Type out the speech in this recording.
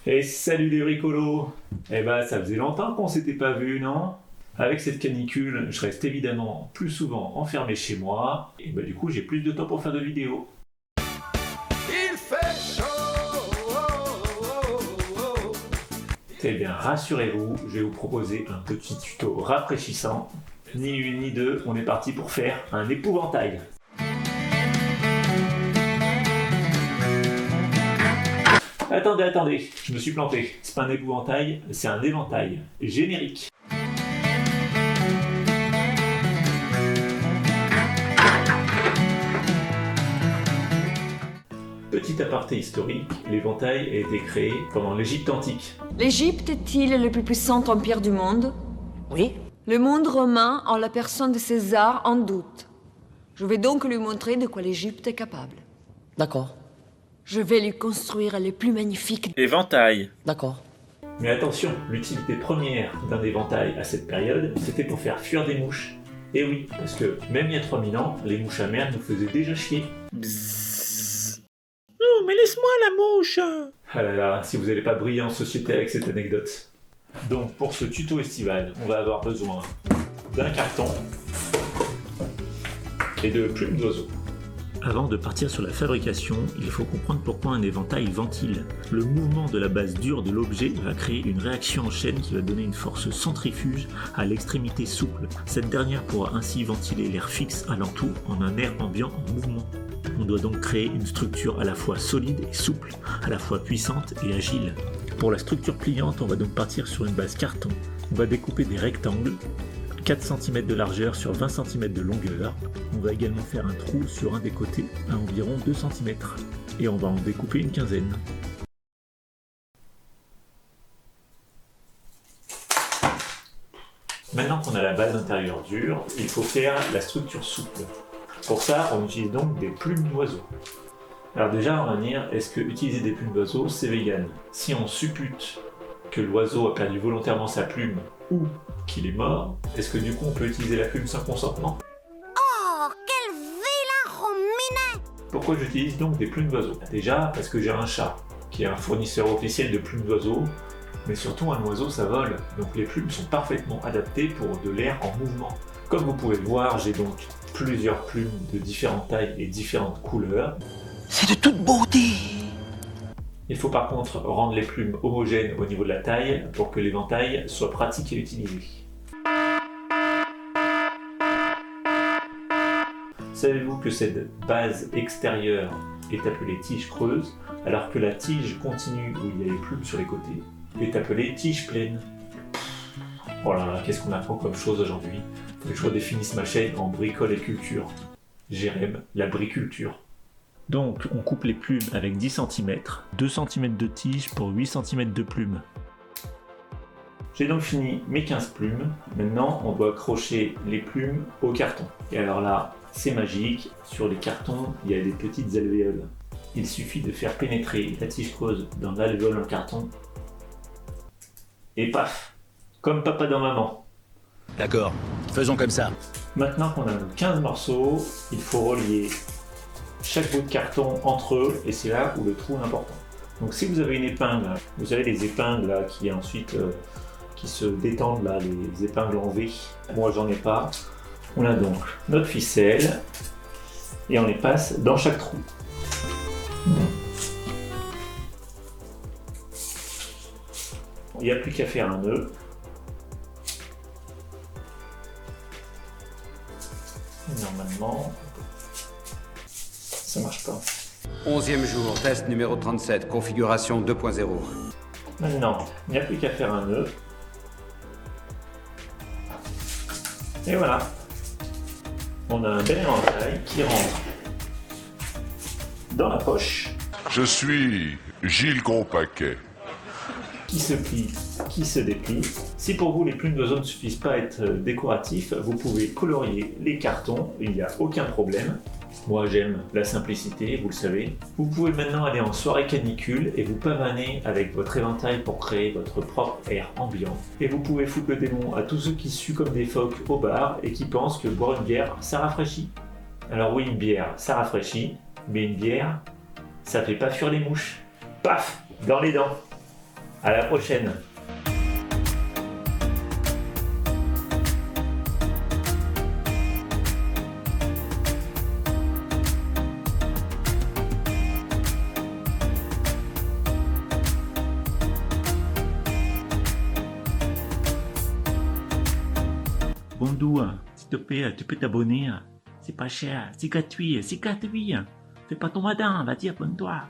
Et salut les bricolos! Eh ben, ça faisait longtemps qu'on s'était pas vu, non? Avec cette canicule, je reste évidemment plus souvent enfermé chez moi, et ben du coup j'ai plus de temps pour faire de vidéos. Il fait chaud. Eh bien, rassurez-vous, je vais vous proposer un petit tuto rafraîchissant. Ni une ni deux, on est parti pour faire un épouvantail. Attendez, je me suis planté. C'est pas un épouvantail, c'est un éventail. Générique. Petit aparté historique, l'éventail a été créé pendant l'Égypte antique. L'Égypte est-il le plus puissant empire du monde? Oui. Le monde romain, en la personne de César, en doute. Je vais donc lui montrer de quoi l'Égypte est capable. D'accord. Je vais lui construire les plus magnifiques. Éventail. D'accord. Mais attention, l'utilité première d'un éventail à cette période, c'était pour faire fuir des mouches. Et oui, parce que même il y a 3000 ans, les mouches à merde nous faisaient déjà chier. Bzzz. Oh, mais laisse-moi la mouche! Ah là là, si vous n'allez pas briller en société avec cette anecdote. Donc pour ce tuto estival, on va avoir besoin d'un carton et de plumes d'oiseaux. Avant de partir sur la fabrication, il faut comprendre pourquoi un éventail ventile. Le mouvement de la base dure de l'objet va créer une réaction en chaîne qui va donner une force centrifuge à l'extrémité souple. Cette dernière pourra ainsi ventiler l'air fixe alentour en un air ambiant en mouvement. On doit donc créer une structure à la fois solide et souple, à la fois puissante et agile. Pour la structure pliante, on va donc partir sur une base carton. On va découper des rectangles, 4 cm de largeur sur 20 cm de longueur. On va également faire un trou sur un des côtés à environ 2 cm. Et on va en découper une quinzaine. Maintenant qu'on a la base intérieure dure, il faut faire la structure souple. Pour ça, on utilise donc des plumes d'oiseaux. Alors déjà, on va dire, est-ce que utiliser des plumes d'oiseaux, c'est vegan? Si on suppute que l'oiseau a perdu volontairement sa plume ou qu'il est mort, est-ce que du coup on peut utiliser la plume sans consentement? Oh, quel vilain rominet! Pourquoi j'utilise donc des plumes d'oiseaux? Déjà parce que j'ai un chat, qui est un fournisseur officiel de plumes d'oiseaux, mais surtout un oiseau ça vole, donc les plumes sont parfaitement adaptées pour de l'air en mouvement. Comme vous pouvez le voir, j'ai donc plusieurs plumes de différentes tailles et différentes couleurs. C'est de toute beauté! Il faut par contre rendre les plumes homogènes au niveau de la taille pour que l'éventail soit pratique à utiliser. Savez-vous que cette base extérieure est appelée tige creuse, alors que la tige continue où il y a les plumes sur les côtés est appelée tige pleine? Oh là là, qu'est-ce qu'on apprend comme chose aujourd'hui? Faut que je redéfinisse ma chaîne en bricole et culture. Jérém, la briculture. Donc on coupe les plumes avec 10 cm, 2 cm de tige pour 8 cm de plumes. J'ai donc fini mes 15 plumes, maintenant on doit accrocher les plumes au carton. Et alors là, c'est magique, sur les cartons il y a des petites alvéoles. Il suffit de faire pénétrer la tige creuse dans l'alvéole en carton, et paf, comme papa dans maman. D'accord, faisons comme ça. Maintenant qu'on a nos 15 morceaux, il faut relier chaque bout de carton entre eux, et c'est là où le trou est important. Donc si vous avez une épingle, vous savez les épingles là, qui ensuite qui se détendent là, les épingles en V, moi j'en ai pas. On a donc notre ficelle et on les passe dans chaque trou. Il n'y a plus qu'à faire un nœud. Normalement, ça marche pas. 11e jour, test numéro 37, configuration 2.0. Maintenant, il n'y a plus qu'à faire un nœud. Et voilà. On a un bel éventail qui rentre dans la poche, Je suis Gilles Gros-Paquet. qui se plie, qui se déplie. Si pour vous les plumes d'oiseaux ne suffisent pas à être décoratifs, vous pouvez colorier les cartons, il n'y a aucun problème. Moi j'aime la simplicité, vous le savez. Vous pouvez maintenant aller en soirée canicule et vous pavaner avec votre éventail pour créer votre propre air ambiant. Et vous pouvez foutre le démon à tous ceux qui suent comme des phoques au bar et qui pensent que boire une bière, ça rafraîchit. Alors oui, une bière, ça rafraîchit, mais une bière, ça fait pas fuir les mouches. Paf, dans les dents. À la prochaine. Bondou, s'il te plaît, tu peux t'abonner. C'est pas cher, c'est gratuit. Fais pas ton madin, vas-y, abonne-toi.